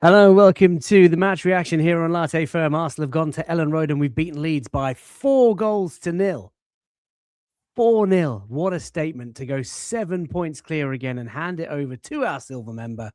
Hello, welcome to the match reaction here on Latte Firm. Arsenal have gone to Elland Road and we've beaten Leeds by 4-0. 4-0. What a statement to go 7 points clear again and hand it over to our silver member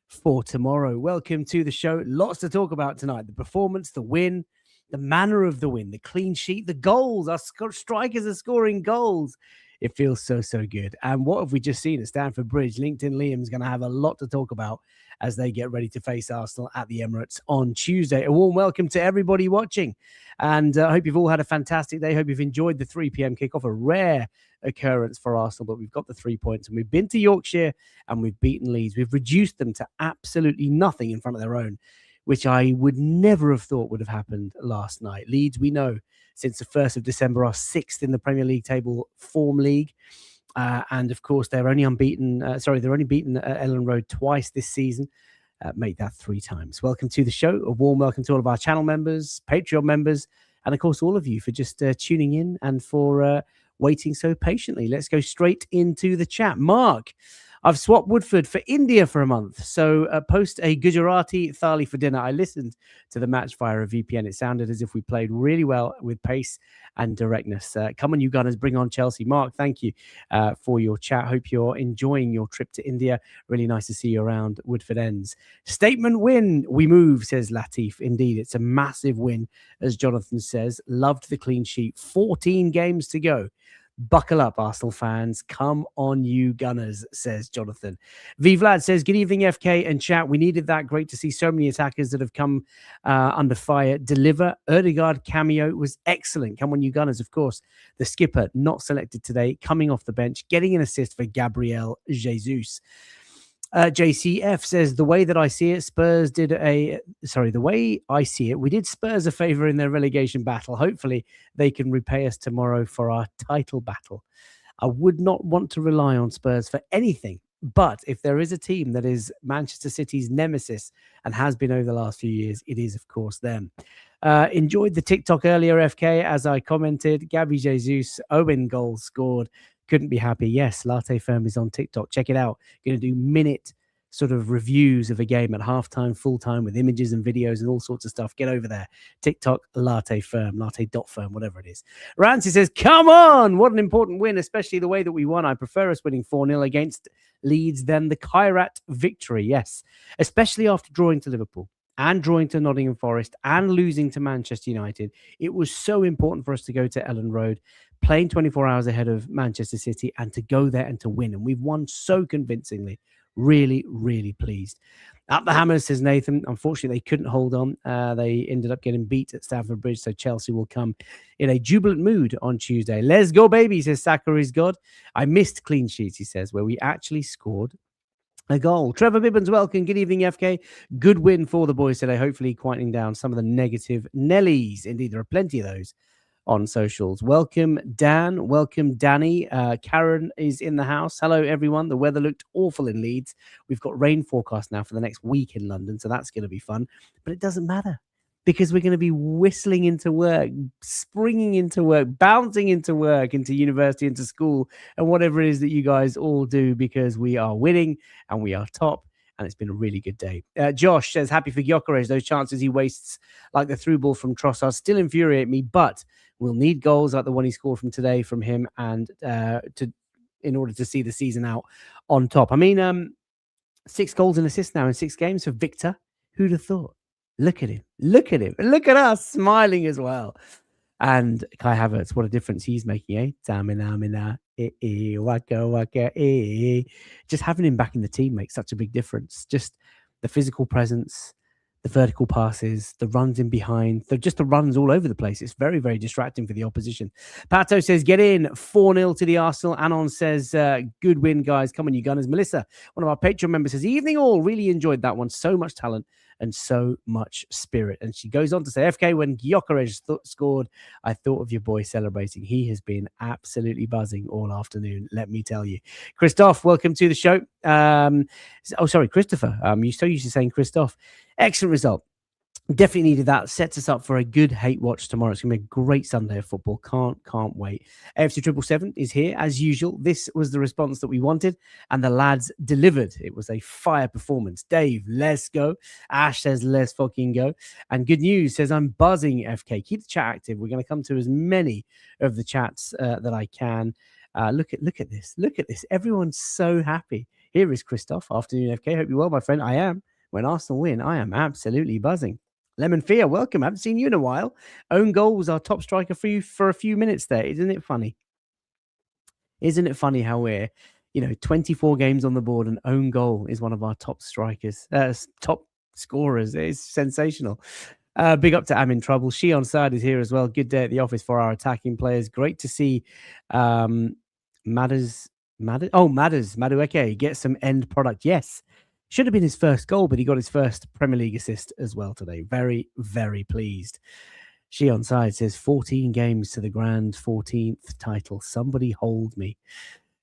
for tomorrow. Welcome to the show. Lots to talk about tonight. The performance, the win, the manner of the win, the clean sheet, the goals. Our strikers are scoring goals. It feels so good. And what have we just seen at Stamford Bridge? LinkedIn Liam's going to have a lot to talk about as they get ready to face Arsenal at the Emirates on Tuesday. A warm welcome to everybody watching. And I hope you've all had a fantastic day. Hope you've enjoyed the 3 p.m. kickoff, a rare occurrence for Arsenal, but we've got the 3 points and we've been to Yorkshire and we've beaten Leeds. We've reduced them to absolutely nothing in front of their own, which I would never have thought would have happened last night. Leeds, we know, since the 1st of December, are 6th in the Premier League table form league. And of course, they're only beaten at Elland Road twice this season. Make that 3 times. Welcome to the show. A warm welcome to all of our channel members, Patreon members, and of course, all of you for just tuning in and for waiting so patiently. Let's go straight into the chat. Mark, I've swapped Woodford for India for a month. So post a Gujarati thali for dinner. I listened to the match via a VPN. It sounded as if we played really well with pace and directness. Come on, you Gunners, bring on Chelsea. Mark, thank you for your chat. Hope you're enjoying your trip to India. Really nice to see you around Woodford Ends. Statement win. We move, says Latif. Indeed, it's a massive win, as Jonathan says. Loved the clean sheet. 14 games to go. Buckle up, Arsenal fans. Come on, you Gunners, says Jonathan. V Vlad says, good evening, FK and chat. We needed that. Great to see so many attackers that have come under fire deliver. Erdegaard cameo was excellent. Come on, you Gunners. Of course, the skipper not selected today, coming off the bench, getting an assist for Gyokeres Jesus. JCF says, the way I see it, we did Spurs a favour in their relegation battle. Hopefully they can repay us tomorrow for our title battle. I would not want to rely on Spurs for anything, but if there is a team that is Manchester City's nemesis and has been over the last few years, it is, of course, them. Enjoyed the TikTok earlier, FK, as I commented. Gabby Jesus, Owen goals scored. Couldn't be happy. Yes, Latte Firm is on TikTok. Check it out. Going to do minute sort of reviews of a game at halftime, full time with images and videos and all sorts of stuff. Get over there. TikTok, Latte Firm, latte.firm, whatever it is. Rancy says, come on. What an important win, especially the way that we won. I prefer us winning 4-0 against Leeds than the Kairat victory. Yes, especially after drawing to Liverpool and drawing to Nottingham Forest and losing to Manchester United. It was so important for us to go to Elland Road, playing 24 hours ahead of Manchester City, and to go there and to win. And we've won so convincingly. Really, really pleased. Up the Hammers, says Nathan. Unfortunately, they couldn't hold on. They ended up getting beat at Stamford Bridge, so Chelsea will come in a jubilant mood on Tuesday. Let's go, baby, says Saka is God. I missed clean sheets, he says, where we actually scored a goal. Trevor Bibbins, welcome. Good evening, FK. Good win for the boys today, hopefully quieting down some of the negative Nellies. Indeed, there are plenty of those on socials. Welcome, Dan. Welcome, Danny. Karen is in the house. Hello, everyone. The weather looked awful in Leeds. We've got rain forecast now for the next week in London, so that's going to be fun. But it doesn't matter, because we're going to be whistling into work, springing into work, bouncing into work, into university, into school, and whatever it is that you guys all do, because we are winning and we are top. And it's been a really good day. Josh says, happy for Gyokeres. Those chances he wastes, like the through ball from Trossard, still infuriate me, but we'll need goals like the one he scored from today from him, and in order to see the season out on top. I mean, 6 goals and assists now in 6 games for Victor. Who'd have thought? Look at him. Look at him. Look at us smiling as well. And Kai Havertz, what a difference he's making, eh? Just having him back in the team makes such a big difference. Just the physical presence, the vertical passes, the runs in behind, just the runs all over the place. It's very, very distracting for the opposition. Pato says, get in 4-0 to the Arsenal. Anon says, good win, guys. Come on, you Gunners. Melissa, one of our Patreon members, says, evening all. Really enjoyed that one. So much talent and so much spirit. And she goes on to say, FK, when Gyokeres scored, I thought of your boy celebrating. He has been absolutely buzzing all afternoon, let me tell you. Christoph, welcome to the show. Sorry, Christopher. You're so used to saying Christoph. Excellent result. Definitely needed that. Sets us up for a good hate watch tomorrow. It's gonna be a great Sunday of football. Can't wait. AFC 777 is here as usual. This was the response that we wanted, and the lads delivered. It was a fire performance. Dave, let's go. Ash says let's fucking go. And good news says I'm buzzing. FK, keep the chat active. We're gonna come to as many of the chats that I can. Look at this. Look at this. Everyone's so happy. Here is Christoph. Afternoon, FK. Hope you're well, my friend. I am. When Arsenal win, I am absolutely buzzing. Lemon Fear, welcome. I haven't seen you in a while. Own goal was our top striker for you for a few minutes there. Isn't it funny? Isn't it funny how we're, 24 games on the board and own goal is one of our top strikers, top scorers. It's sensational. Big up to I'm in Trouble. She on side is here as well. Good day at the office for our attacking players. Great to see Madueke get some end product. Yes. Should have been his first goal, but he got his first Premier League assist as well today. Very, very pleased. She on side says 14 games to the grand 14th title. Somebody hold me.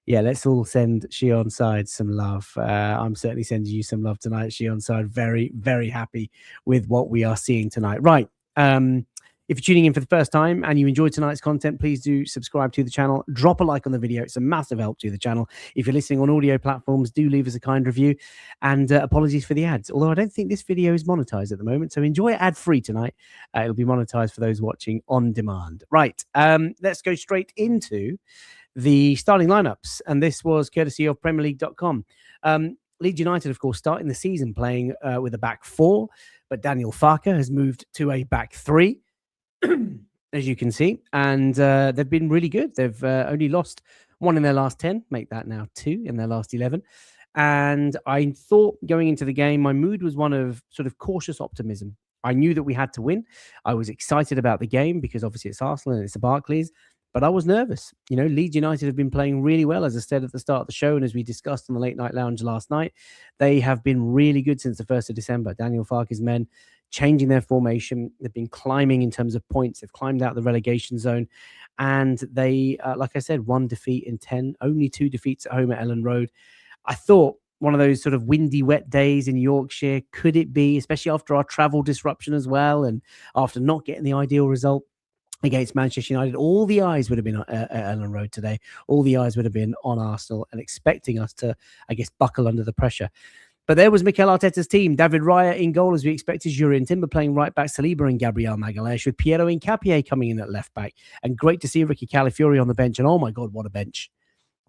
Yeah, let's all send She on side some love. I'm certainly sending you some love tonight, She on side. Very, very happy with what we are seeing tonight. Right. If you're tuning in for the first time and you enjoyed tonight's content, please do subscribe to the channel. Drop a like on the video. It's a massive help to the channel. If you're listening on audio platforms, do leave us a kind review. And apologies for the ads. Although I don't think this video is monetized at the moment. So enjoy ad-free tonight. It'll be monetized for those watching on demand. Right. Let's go straight into the starting lineups. And this was courtesy of PremierLeague.com. Leeds United, of course, starting the season playing with a back four. But Daniel Farke has moved to a back three. As you can see, and they've been really good. They've only lost one in their last 10, make that now 2 in their last 11. And I thought going into the game, my mood was one of sort of cautious optimism. I knew that we had to win. I was excited about the game because obviously it's Arsenal and it's the Barclays, but I was nervous. Leeds United have been playing really well, as I said at the start of the show, and as we discussed on the Late Night Lounge last night, they have been really good since the 1st of December. Daniel Farke's men changing their formation. They've been climbing in terms of points. They've climbed out the relegation zone. And they, like I said, 1 defeat in 10, only 2 defeats at home at Elland Road. I thought one of those sort of windy, wet days in Yorkshire, could it be, especially after our travel disruption as well, and after not getting the ideal result against Manchester United, all the eyes would have been at Elland Road today. All the eyes would have been on Arsenal and expecting us to, I guess, buckle under the pressure. But there was Mikel Arteta's team. David Raya in goal, as we expected. Jurien Timber playing right back. Saliba and Gabriel Magalhaes, with Piero Hincapié coming in at left back. And great to see Ricky Calafiori on the bench. And oh my God, what a bench.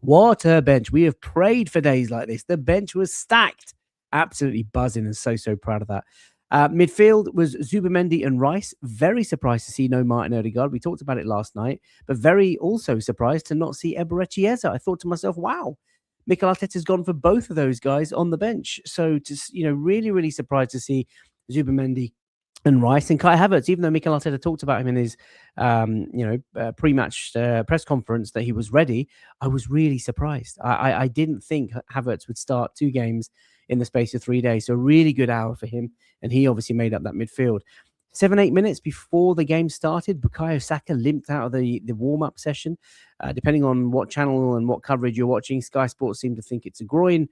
What a bench. We have prayed for days like this. The bench was stacked. Absolutely buzzing and so proud of that. Midfield was Zubimendi and Rice. Very surprised to see no Martin Odegaard. We talked about it last night. But very also surprised to not see Eberechi Eze. I thought to myself, wow. Mikel Arteta's gone for both of those guys on the bench. So, really, really surprised to see Zubimendi and Rice and Kai Havertz, even though Mikel Arteta talked about him in his, pre-match press conference that he was ready. I was really surprised. I didn't think Havertz would start 2 games in the space of 3 days. So, really good hour for him. And he obviously made up that midfield. 7-8 minutes before the game started, Bukayo Saka limped out of the warm-up session. Depending on what channel and what coverage you're watching, Sky Sports seem to think it's a groin.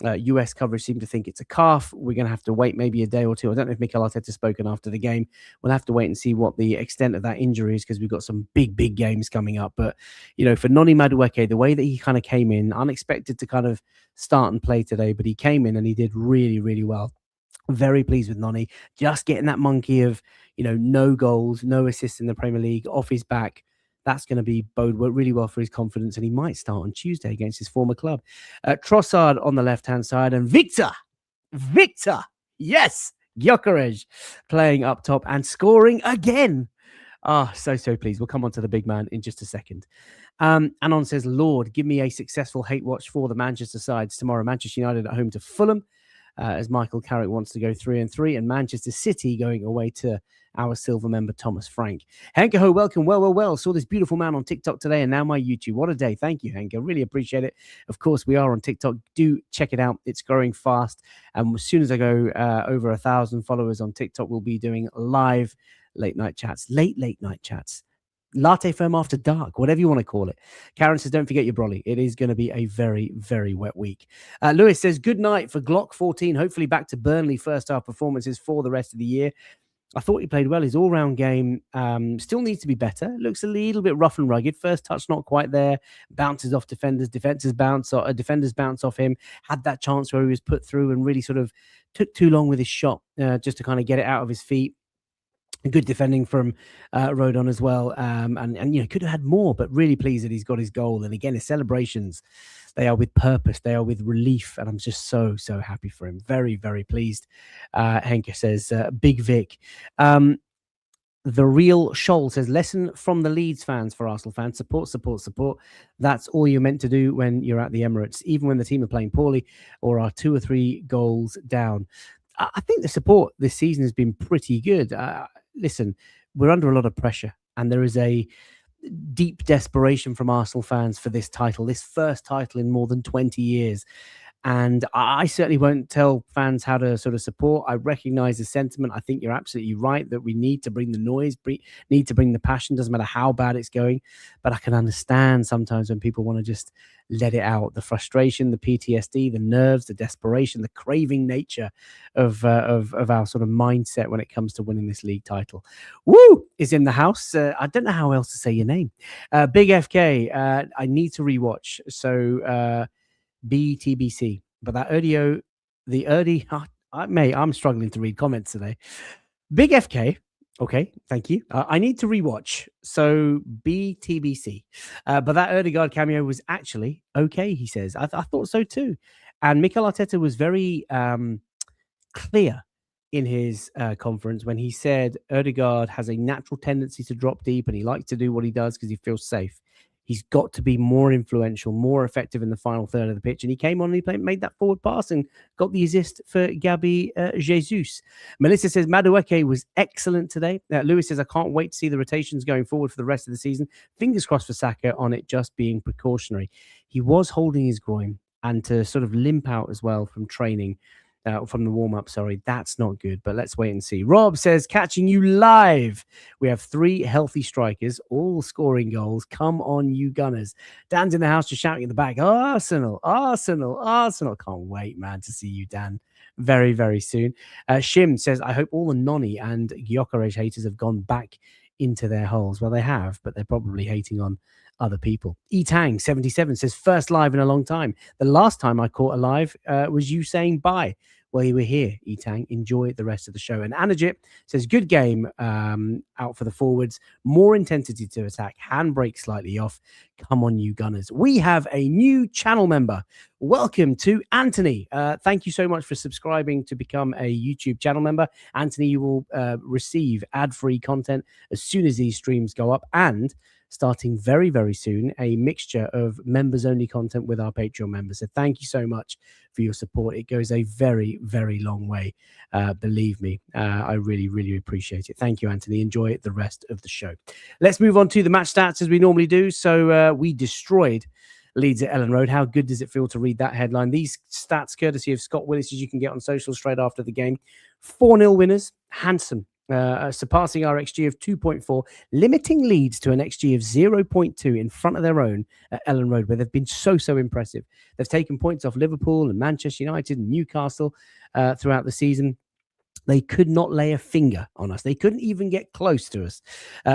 US coverage seem to think it's a calf. We're going to have to wait maybe a day or two. I don't know if Mikel Arteta's spoken after the game. We'll have to wait and see what the extent of that injury is, because we've got some big games coming up. But, for Noni Madueke, the way that he kind of came in, unexpected to kind of start and play today, but he came in and he did really, really well. Very pleased with Noni, just getting that monkey of, no goals, no assists in the Premier League off his back. That's going to bode really well for his confidence, and he might start on Tuesday against his former club. Trossard on the left-hand side, and Victor, yes, Gyokeres playing up top and scoring again. So pleased. We'll come on to the big man in just a second. Anon says, Lord, give me a successful hate watch for the Manchester sides tomorrow. Manchester United at home to Fulham. As Michael Carrick wants to go 3-3, and Manchester City going away to our silver member Thomas Frank. Henke Ho, welcome. Well. Saw this beautiful man on TikTok today and now my YouTube. What a day. Thank you, Henke. Really appreciate it. Of course, we are on TikTok. Do check it out. It's growing fast. And as soon as I go over 1,000 followers on TikTok, we'll be doing live late night chats. Late night chats. Latte firm after dark, whatever you want to call it. Karen says, don't forget your brolly. It is going to be a very, very wet week. Lewis says, good night for Glock 14. Hopefully back to Burnley first half performances for the rest of the year. I thought he played well. His all-round game still needs to be better. Looks a little bit rough and rugged. First touch not quite there. Bounces off defenders. Defenders bounce off him. Had that chance where he was put through and really sort of took too long with his shot just to kind of get it out of his feet. Good defending from Rodon as well, and could have had more, but really pleased that he's got his goal. And again, his celebrations, they are with purpose, they are with relief, and I'm just so happy for him. Very, very pleased. Henke says, Big Vic. The Real Shoal says, lesson from the Leeds fans for Arsenal fans: support, support, support. That's all you're meant to do when you're at the Emirates, even when the team are playing poorly or are 2 or 3 goals down. I think the support this season has been pretty good. Listen, we're under a lot of pressure, and there is a deep desperation from Arsenal fans for this title, this first title in more than 20 years. And I certainly won't tell fans how to sort of support. I recognize the sentiment. I think you're absolutely right that we need to bring the noise, need to bring the passion. Doesn't matter how bad it's going. But I can understand sometimes when people want to just let it out. The frustration, the PTSD, the nerves, the desperation, the craving nature of our sort of mindset when it comes to winning this league title. Woo is in the house. I don't know how else to say your name. Big FK. I need to rewatch. So... BTBC, but that audio, I'm struggling to read comments today. Big FK, okay, thank you. I need to rewatch. So BTBC, but that Odegaard cameo was actually okay. He says, I thought so too, and Mikel Arteta was very clear in his conference when he said Odegaard has a natural tendency to drop deep, and he likes to do what he does because he feels safe. He's got to be more influential, more effective in the final third of the pitch. And he came on and he made that forward pass and got the assist for Gyokeres Jesus. Melissa says, Madueke was excellent today. Lewis says, I can't wait to see the rotations going forward for the rest of the season. Fingers crossed for Saka on it just being precautionary. He was holding his groin, and to sort of limp out as well from training. From the warm-up, sorry, that's not good, but let's wait and see. Rob says, catching you live. We have 3 healthy strikers, all scoring goals. Come on, you Gunners. Dan's in the house just shouting in the back, Arsenal, Arsenal, Arsenal. Can't wait, man, to see you, Dan, very, very soon. Shim says, I hope all the Noni and Gyokeres haters have gone back into their holes. Well, they have, but they're probably hating on other people. Etang77 says, first live in a long time. The last time I caught a live was you saying bye. Well, you were here, Etang. Enjoy the rest of the show. And Anajit says, good game out for the forwards. More intensity to attack. Handbrake slightly off. Come on, you Gunners. We have a new channel member. Welcome to Anthony. Thank you so much for subscribing to become a YouTube channel member. Anthony, you will receive ad-free content as soon as these streams go up, and starting very, very soon, a mixture of members-only content with our Patreon members. So thank you so much for your support. It goes a very, very long way. Believe me, I really, really appreciate it. Thank you, Anthony. Enjoy the rest of the show. Let's move on to the match stats as we normally do. So we destroyed Leeds at Elland Road. How good does it feel to read that headline? These stats, courtesy of Scott Willis, as you can get on social straight after the game. 4-0 winners, handsome. Surpassing our XG of 2.4, limiting Leeds to an XG of 0.2 in front of their own at Elland Road, where they've been so impressive. They've taken points off Liverpool and Manchester United and Newcastle throughout the season. They could not lay a finger on us. They couldn't even get close to us.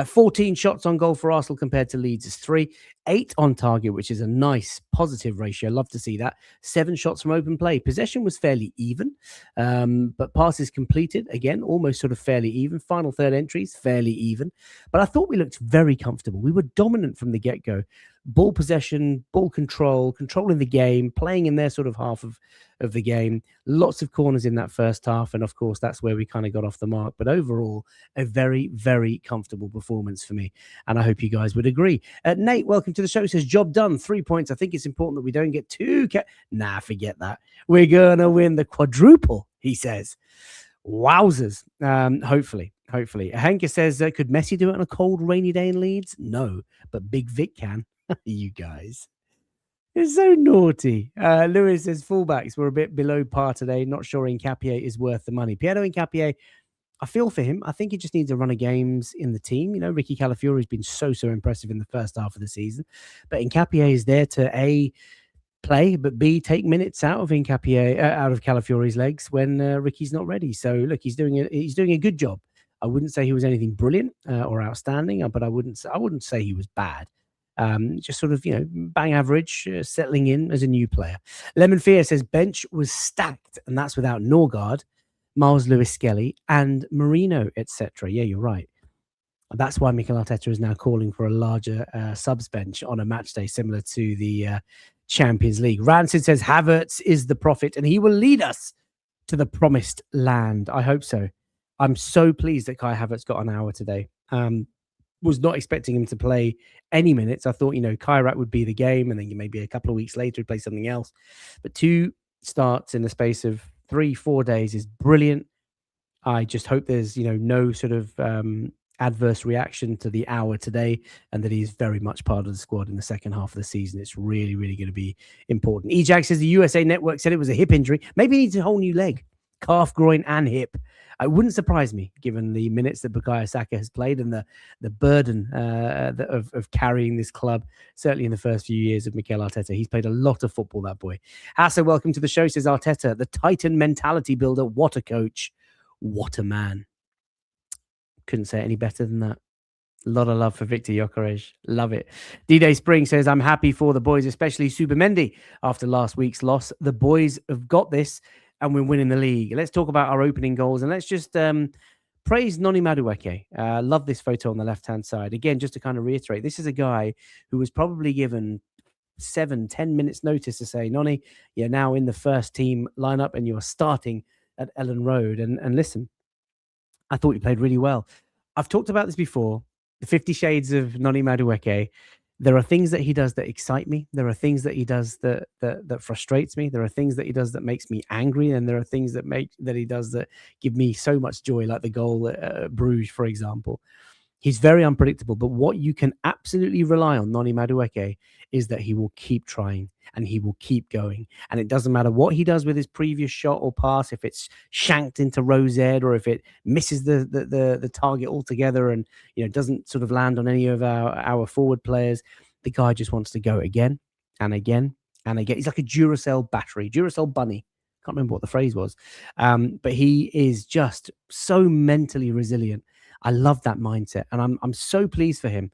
14 shots on goal for Arsenal compared to Leeds is 3. 8 on target, which is a nice positive ratio. Love to see that. 7 shots from open play. Possession was fairly even, but passes completed, again, almost sort of fairly even. Final third entries, fairly even. But I thought we looked very comfortable. We were dominant from the get-go. Ball possession, ball control, controlling the game, playing in their sort of half of the game. Lots of corners in that first half, and of course that's where we kind of got off the mark. But overall, a very, very comfortable performance for me, and I hope you guys would agree. Nate, welcome to the show. Says, job done, 3 points. I think it's important that we don't get too forget that. We're gonna win the quadruple, he says. Wowzers. Hopefully. Hanka says, could Messi do it on a cold, rainy day in Leeds? No, but Big Vic can. You guys. It's so naughty. Lewis says, fullbacks were a bit below par today. Not sure Nkapie is worth the money. Piero Nkapie, I feel for him. I think he just needs a run of games in the team. You know, Ricky Calafiori has been so impressive in the first half of the season. But Nkapie is there to A, play, but B, take minutes out of Nkapie, out of Calafiori's legs when Ricky's not ready. So look, he's doing a good job. I wouldn't say he was anything brilliant or outstanding, but I wouldn't say he was bad. Just sort of, bang average, settling in as a new player. Lemon Fear says bench was stacked, and that's without Norgard, Miles Lewis-Skelly, and Marino, etc. Yeah, you're right. That's why Mikel Arteta is now calling for a larger subs bench on a match day, similar to the Champions League. Rancid says Havertz is the prophet, and he will lead us to the promised land. I hope so. I'm so pleased that Kai Havertz got an hour today. Was not expecting him to play any minutes. I thought, Kairat would be the game, and then maybe a couple of weeks later he'd play something else. But 2 starts in the space of 3-4 days is brilliant. I just hope there's, no sort of adverse reaction to the hour today, and that he's very much part of the squad in the second half of the season. It's really, really going to be important. Ejag says the USA Network said it was a hip injury. Maybe he needs a whole new leg, calf, groin, and hip. It wouldn't surprise me, given the minutes that Bukayo Saka has played and the burden of carrying this club, certainly in the first few years of Mikel Arteta. He's played a lot of football, that boy. Asa, welcome to the show, says Arteta, the Titan mentality builder. What a coach. What a man. Couldn't say it any better than that. A lot of love for Victor Gyokeres. Love it. D-Day Spring says, I'm happy for the boys, especially Zubimendi. After last week's loss, the boys have got this, and we're winning the league. Let's talk about our opening goals, and let's just praise Noni Madueke. Love this photo on the left-hand side. Again, just to kind of reiterate, this is a guy who was probably given 7-10 minutes notice to say, Noni, you're now in the first team lineup and you're starting at Elland Road. And listen, I thought he played really well. I've talked about this before, the 50 Shades of Noni Madueke. There are things that he does that excite me. There are things that he does that frustrates me. There are things that he does that makes me angry, and there are things that he does that give me so much joy, like the goal at Bruges, for example. He's very unpredictable, but what you can absolutely rely on Noni Madueke is that he will keep trying and he will keep going. And it doesn't matter what he does with his previous shot or pass, if it's shanked into Rose Ed or if it misses the target altogether and doesn't sort of land on any of our forward players. The guy just wants to go again and again and again. He's like a Duracell battery, Duracell bunny. Can't remember what the phrase was. But he is just so mentally resilient. I love that mindset, and I'm so pleased for him,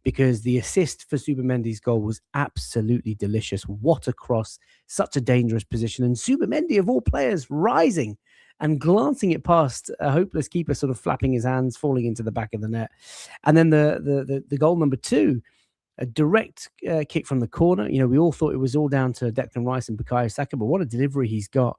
because the assist for Zubimendi's goal was absolutely delicious. What a cross, such a dangerous position, and Zubimendi, of all players, rising and glancing it past a hopeless keeper, sort of flapping his hands, falling into the back of the net. And then the goal number 2, a direct kick from the corner. We all thought it was all down to Declan Rice and Bukayo Saka, but what a delivery he's got.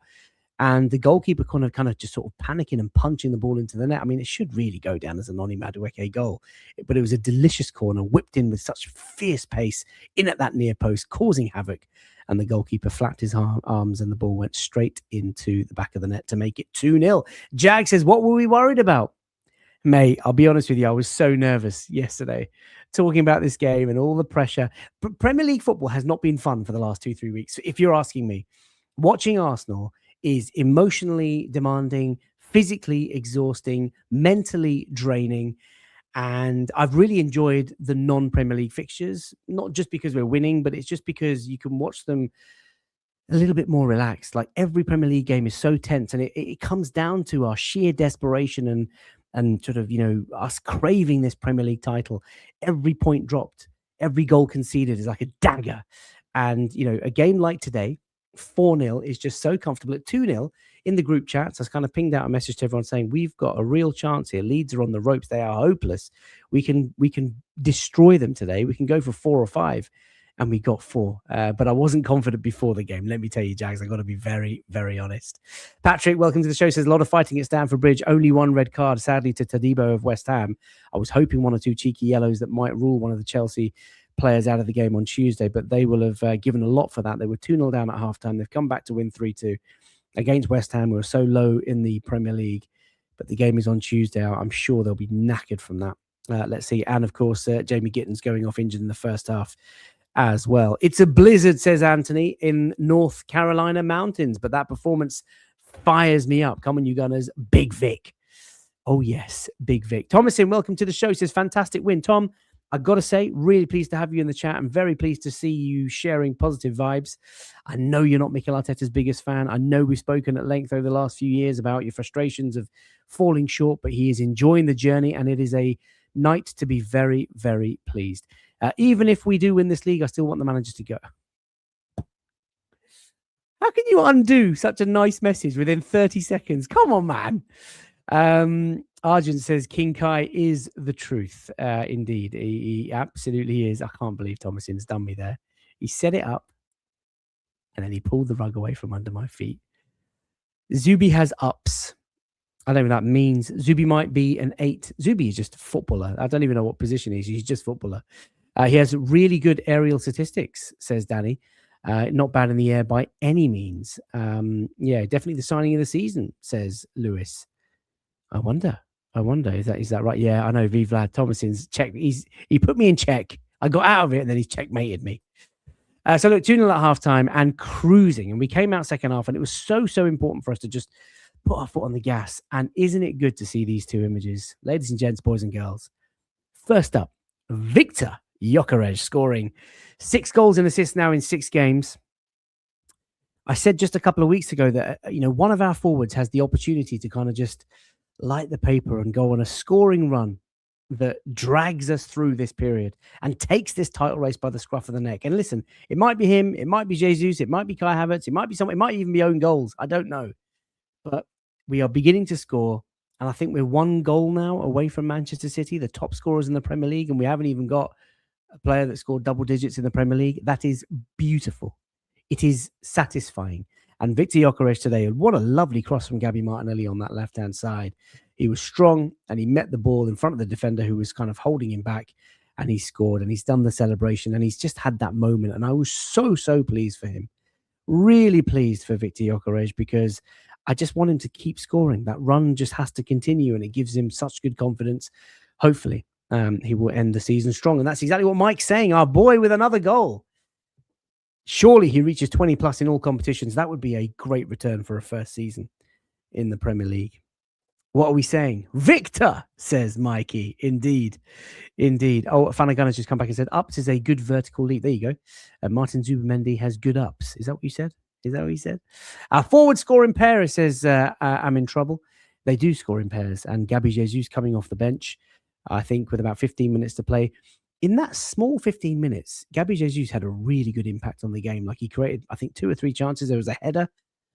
And the goalkeeper kind of just sort of panicking and punching the ball into the net. I mean, it should really go down as a Noni Madueke goal, but it was a delicious corner, whipped in with such fierce pace in at that near post, causing havoc. And the goalkeeper flapped his arms and the ball went straight into the back of the net to make it 2-0. Jag says, what were we worried about? Mate, I'll be honest with you, I was so nervous yesterday talking about this game and all the pressure. Premier League football has not been fun for the last 2-3 weeks. If you're asking me, watching Arsenal is emotionally demanding, physically exhausting, mentally draining. And I've really enjoyed the non-Premier League fixtures, not just because we're winning, but it's just because you can watch them a little bit more relaxed. Like, every Premier League game is so tense, and it comes down to our sheer desperation and sort of, us craving this Premier League title. Every point dropped, every goal conceded is like a dagger. And, a game like today, 4-0 is just so comfortable. At 2-0 in the group chats, I kind of pinged out a message to everyone saying, we've got a real chance here. Leeds are on the ropes. They are hopeless. We can destroy them today. We can go for 4 or 5. And we got 4. But I wasn't confident before the game. Let me tell you, Jags, I've got to be very, very honest. Patrick, welcome to the show, says a lot of fighting at Stamford Bridge. Only 1 red card, sadly, to Tadibo of West Ham. I was hoping 1 or 2 cheeky yellows that might rule one of the Chelsea players out of the game on Tuesday, but they will have given a lot for that. They were 2-0 down at halftime. They've come back to win 3-2 against West Ham, who are so low in the Premier League. But the game is on Tuesday. I'm sure they'll be knackered from that. Let's see. And of course, Jamie Gittins going off injured in the first half as well. It's a blizzard, says Anthony, in North Carolina mountains, but that performance fires me up. Come on, you Gunners. Big Vic. Oh, yes, Big Vic. Thomason, welcome to the show, says fantastic win. Tom, I've got to say, really pleased to have you in the chat. I'm very pleased to see you sharing positive vibes. I know you're not Mikel Arteta's biggest fan. I know we've spoken at length over the last few years about your frustrations of falling short, but he is enjoying the journey, and it is a night to be very, very pleased. Even if we do win this league, I still want the managers to go. How can you undo such a nice message within 30 seconds? Come on, man. Arjun says King Kai is the truth. Indeed, he absolutely is. I can't believe Thomason's done me there. He set it up, and then he pulled the rug away from under my feet. Zubi has ups. I don't know what that means. Zubi might be an 8. Zubi is just a footballer. I don't even know what position he is. He's just a footballer. He has really good aerial statistics, says Danny. Not bad in the air by any means. Yeah, definitely the signing of the season, says Lewis. I wonder is that right? Yeah, I know. Vlad Thomason's check. He put me in check. I got out of it, and then he's checkmated me. So look, 2-0 at halftime and cruising, and we came out second half, and it was so important for us to just put our foot on the gas. And isn't it good to see these two images, ladies and gents, boys and girls? First up, Victor Gyokeres scoring 6 goals and assists now in 6 games. I said just a couple of weeks ago that one of our forwards has the opportunity to kind of just light the paper and go on a scoring run that drags us through this period and takes this title race by the scruff of the neck. And listen, it might be him, it might be Jesus, it might be Kai Havertz, it might be someone, it might even be own goals. I don't know. But we are beginning to score. And I think we're 1 goal now away from Manchester City, the top scorers in the Premier League. And we haven't even got a player that scored double digits in the Premier League. That is beautiful. It is satisfying. And Victor Gyokeres today, what a lovely cross from Gabby Martinelli on that left-hand side. He was strong, and he met the ball in front of the defender who was kind of holding him back, and he scored, and he's done the celebration, and he's just had that moment. And I was so pleased for him. Really pleased for Victor Gyokeres, because I just want him to keep scoring. That run just has to continue, and it gives him such good confidence. Hopefully, he will end the season strong. And that's exactly what Mike's saying. Our boy with another goal. Surely he reaches 20 plus in all competitions. That would be a great return for a first season in the Premier League. What are we saying? Victor, says Mikey. Indeed. Oh, Flanagan has just come back and said, ups is a good vertical leap. There you go. Martin Zubimendi has good ups. Is that what you said? Is that what he said? Our forward scoring pair, says I'm in trouble. They do score in pairs. And Gabby Jesus coming off the bench, I think, with about 15 minutes to play. In that small 15 minutes, Gabby Jesus had a really good impact on the game. Like, he created, I think, 2 or 3 chances. There was a header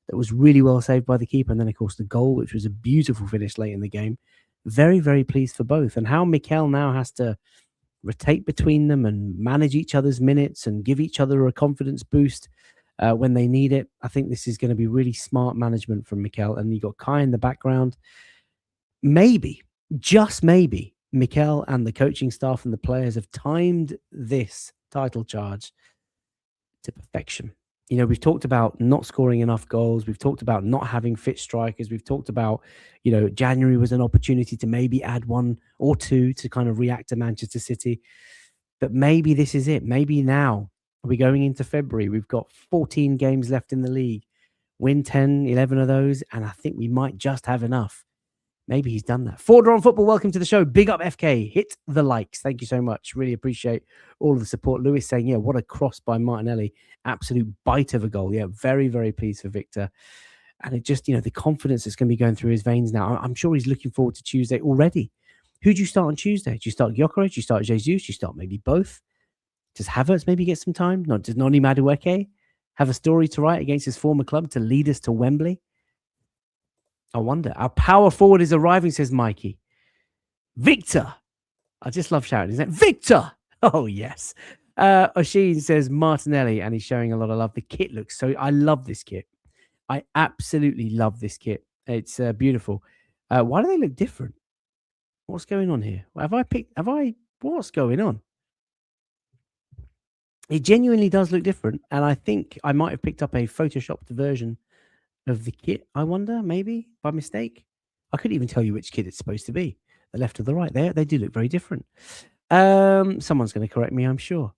that was really well saved by the keeper. And then, of course, the goal, which was a beautiful finish late in the game. Very, very pleased for both. And how Mikel now has to rotate between them and manage each other's minutes and give each other a confidence boost when they need it. I think this is going to be really smart management from Mikel. And you got Kai in the background. Maybe, just maybe, Mikel and the coaching staff and the players have timed this title charge to perfection. We've talked about not scoring enough goals. We've talked about not having fit strikers. We've talked about, January was an opportunity to maybe add 1 or 2 to kind of react to Manchester City. But maybe this is it. Maybe now we're going into February. We've got 14 games left in the league. Win 10, 11 of those, and I think we might just have enough. Maybe he's done that. Forward on Football, welcome to the show. Big up FK. Hit the likes. Thank you so much. Really appreciate all of the support. Lewis saying, yeah, what a cross by Martinelli. Absolute bite of a goal. Yeah, very, very pleased for Victor. And it just, the confidence that's going to be going through his veins now. I'm sure he's looking forward to Tuesday already. Who do you start on Tuesday? Do you start Gyokeres? Do you start Jesus? Do you start maybe both? Does Havertz maybe get some time? Does Noni Madueke have a story to write against his former club to lead us to Wembley? I wonder. Our power forward is arriving, says Mikey. Victor. I just love shouting. Is that Victor? Oh, yes. Oshin says Martinelli, and he's showing a lot of love. The kit looks so... I love this kit. I absolutely love this kit. It's beautiful. Why do they look different? What's going on here? What's going on? It genuinely does look different, and I think I might have picked up a photoshopped version of the kit. I wonder, maybe by mistake. I couldn't even tell you which kit it's supposed to be. The left or the right. They do look very different. Someone's going to correct me, I'm sure.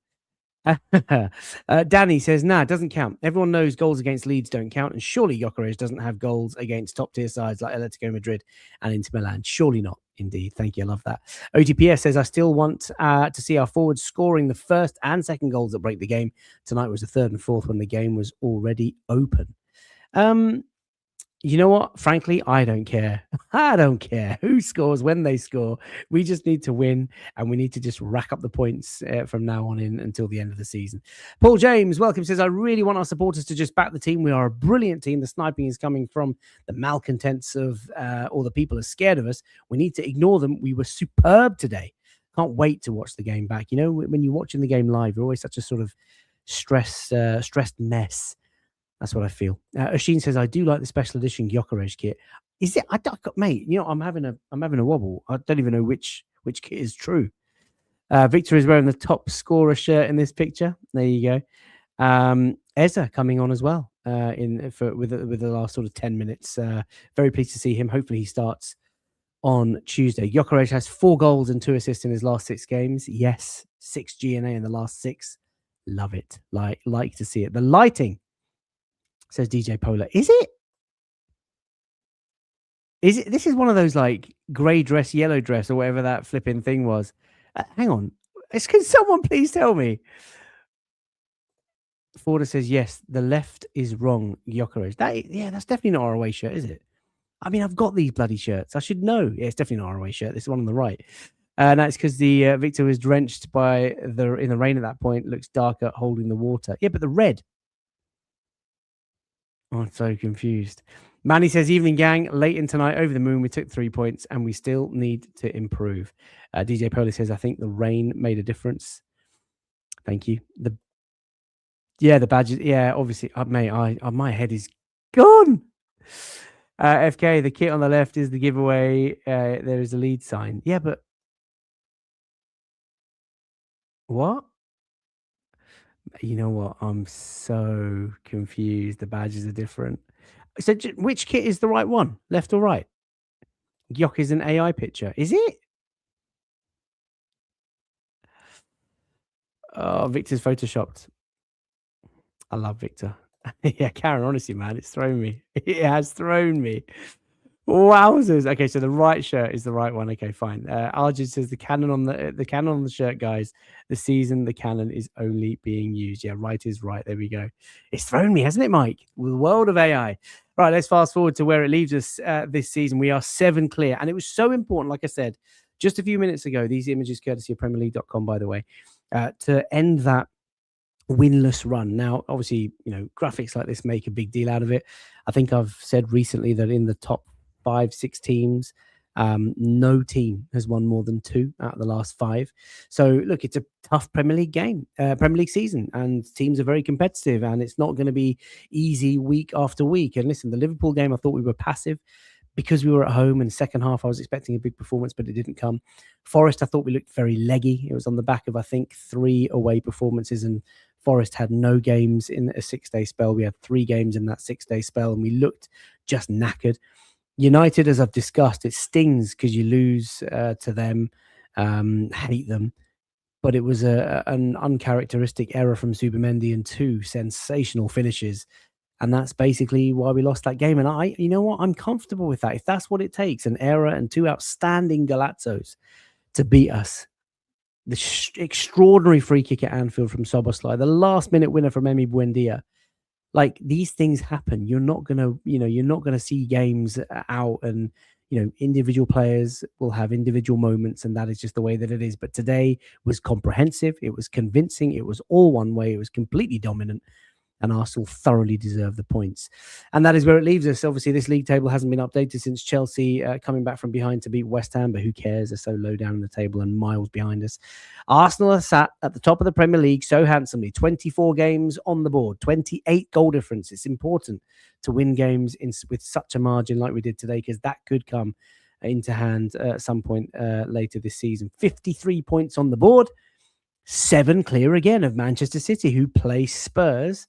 Danny says, nah, it doesn't count. Everyone knows goals against Leeds don't count, and surely Gyokeres doesn't have goals against top-tier sides like Atletico Madrid and Inter Milan. Surely not, indeed. Thank you, I love that. OTPS says, I still want to see our forwards scoring the first and second goals that break the game. Tonight was the third and fourth when the game was already open. You know what? Frankly, I don't care. I don't care who scores, when they score. We just need to win, and we need to just rack up the points from now on in until the end of the season. Paul James, welcome, says, I really want our supporters to just back the team. We are a brilliant team. The sniping is coming from the malcontents of or the people are scared of us. We need to ignore them. We were superb today. Can't wait to watch the game back. You know, when you're watching the game live, you're always such a sort of stressed mess. That's what I feel. Oshin says, I do like the special edition Gyokeres kit. Is it? Mate, you know, I'm having a wobble. I don't even know which kit is true. Victor is wearing the top scorer shirt in this picture. There you go. Ezra coming on as well with the last sort of 10 minutes. Very pleased to see him. Hopefully he starts on Tuesday. Gyokeres has 4 goals and 2 assists in his last 6 games. Yes, 6 GNA in the last 6. Love it. Like to see it. The lighting, says DJ Polar. Is it? This is one of those like grey dress, yellow dress, or whatever that flipping thing was. Hang on. Can someone please tell me? Forder says, yes, the left is wrong, Gyokeres. That's definitely not our away shirt, is it? I mean, I've got these bloody shirts. I should know. Yeah, it's definitely not our away shirt. This one on the right. And that's because the Victor was drenched in the rain at that point. Looks darker holding the water. Yeah, but the red. Oh, I'm so confused. Manny says, evening gang, late in tonight, over the moon. We took 3 points and we still need to improve. DJ Poli says, I think the rain made a difference. Thank you. The badges. Yeah, obviously. Mate, my head is gone. FK, the kit on the left is the giveaway. There is a lead sign. Yeah, but what? You know what? I'm so confused. The badges are different. So which kit is the right one? Left or right? Gyok is an AI picture. Is it? Oh, Victor's photoshopped. I love Victor. Yeah, Karen, honestly, man, it's thrown me. It has thrown me. Wowzers. Okay, so the right shirt is the right one. Okay, fine. Arjun says the cannon on the shirt, guys. The cannon is only being used. Yeah, right is right. There we go. It's thrown me, hasn't it, Mike? With the world of AI. Right, let's fast forward to where it leaves us this season. We are 7 clear, and it was so important, like I said just a few minutes ago. These images, courtesy of PremierLeague.com, by the way, to end that winless run. Now, obviously, you know, graphics like this make a big deal out of it. I think I've said recently that in the top 5-6 teams, no team has won more than 2 out of the last 5. So look, it's a tough Premier League game, Premier League season, and teams are very competitive, and it's not going to be easy week after week. And listen, the Liverpool game, I thought we were passive because we were at home. In the second half, I was expecting a big performance, but it didn't come. Forest, I thought we looked very leggy. It was on the back of, I think, 3 away performances, and Forest had no games in a 6-day spell. We had 3 games in that 6-day spell, and we looked just knackered. United, as I've discussed, it stings because you lose to them, hate them. But it was an uncharacteristic error from Zubimendi and 2 sensational finishes. And that's basically why we lost that game. And you know what? I'm comfortable with that. If that's what it takes, an error and 2 outstanding Galatzos to beat us. The extraordinary free kick at Anfield from Soboslai, the last-minute winner from Emi Buendia. Like, these things happen. You're not gonna see games out, and individual players will have individual moments, and that is just the way that it is. But today was comprehensive. It was convincing. It was all one way. It was completely dominant. And Arsenal thoroughly deserve the points. And that is where it leaves us. Obviously, this league table hasn't been updated since Chelsea coming back from behind to beat West Ham, but who cares? They're so low down in the table and miles behind us. Arsenal are sat at the top of the Premier League so handsomely. 24 games on the board, 28 goal difference. It's important to win games with such a margin like we did today, because that could come into hand at some point later this season. 53 points on the board, 7 clear again of Manchester City, who play Spurs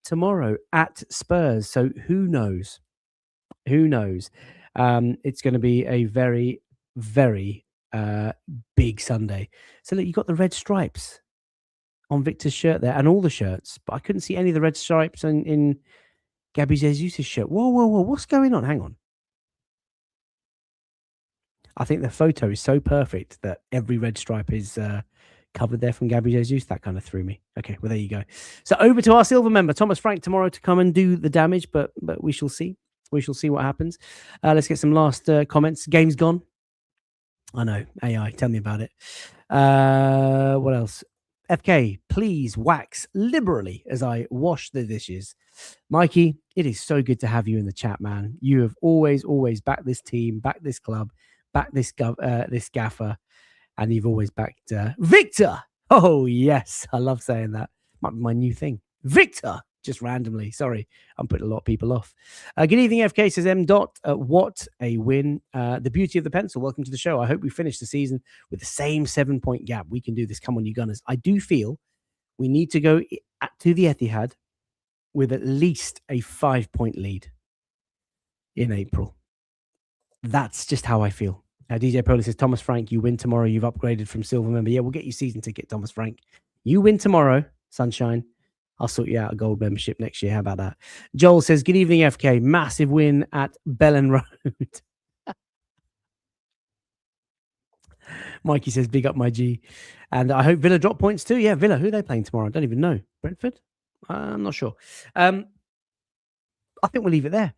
tomorrow at Spurs. So who knows? It's going to be a very, very big Sunday. So look, you got the red stripes on Victor's shirt there and all the shirts, but I couldn't see any of the red stripes in Gabby Jesus' shirt. Whoa, what's going on? Hang on. I think the photo is so perfect that every red stripe is covered there from Gabby Jesus. That kind of threw me. Okay, well, there you go. So over to our silver member, Thomas Frank, tomorrow to come and do the damage, but we shall see. We shall see what happens. Let's get some last comments. Game's gone. I know. AI, tell me about it. What else? FK, please wax liberally as I wash the dishes. Mikey, it is so good to have you in the chat, man. You have always backed this team, backed this club, backed this gaffer, and you've always backed Victor. Oh, yes. I love saying that. Might be my new thing. Victor, just randomly. Sorry, I'm putting a lot of people off. Good evening, FK, says M. Dot. What a win. The beauty of the pencil. Welcome to the show. I hope we finish the season with the same 7-point gap. We can do this. Come on, you Gunners. I do feel we need to go to the Etihad with at least a 5-point lead in April. That's just how I feel. DJ Polo says, Thomas Frank, you win tomorrow. You've upgraded from silver member. Yeah, we'll get you season ticket, Thomas Frank. You win tomorrow, sunshine. I'll sort you out a gold membership next year. How about that? Joel says, good evening, FK. Massive win at Elland Road. Mikey says, big up my G. And I hope Villa drop points too. Yeah, Villa. Who are they playing tomorrow? I don't even know. Brentford? I'm not sure. I think we'll leave it there.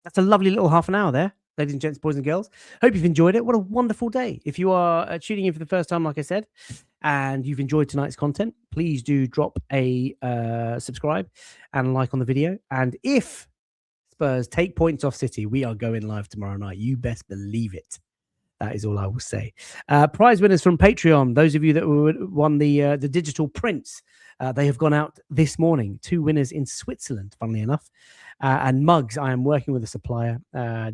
That's a lovely little half an hour there, ladies and gents, boys and girls. Hope you've enjoyed it. What a wonderful day. If you are tuning in for the first time, like I said, and you've enjoyed tonight's content, please do drop a subscribe and like on the video. And if Spurs take points off City, we are going live tomorrow night. You best believe it. That is all I will say. Prize winners from Patreon. Those of you that won the digital prints, they have gone out this morning. 2 winners in Switzerland, funnily enough. And mugs, I am working with a supplier.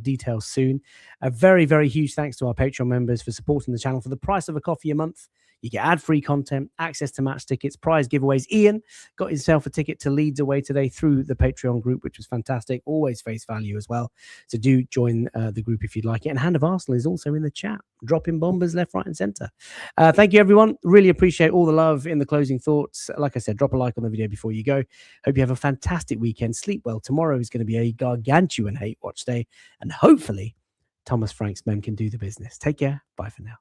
Details soon. A very, very huge thanks to our Patreon members for supporting the channel. For the price of a coffee a month, you get ad-free content, access to match tickets, prize giveaways. Ian got himself a ticket to Leeds away today through the Patreon group, which was fantastic. Always face value as well. So do join the group if you'd like it. And Hand of Arsenal is also in the chat, dropping bombers left, right, and centre. Thank you, everyone. Really appreciate all the love in the closing thoughts. Like I said, drop a like on the video before you go. Hope you have a fantastic weekend. Sleep well. Tomorrow is going to be a gargantuan hate watch day. And hopefully, Thomas Frank's men can do the business. Take care. Bye for now.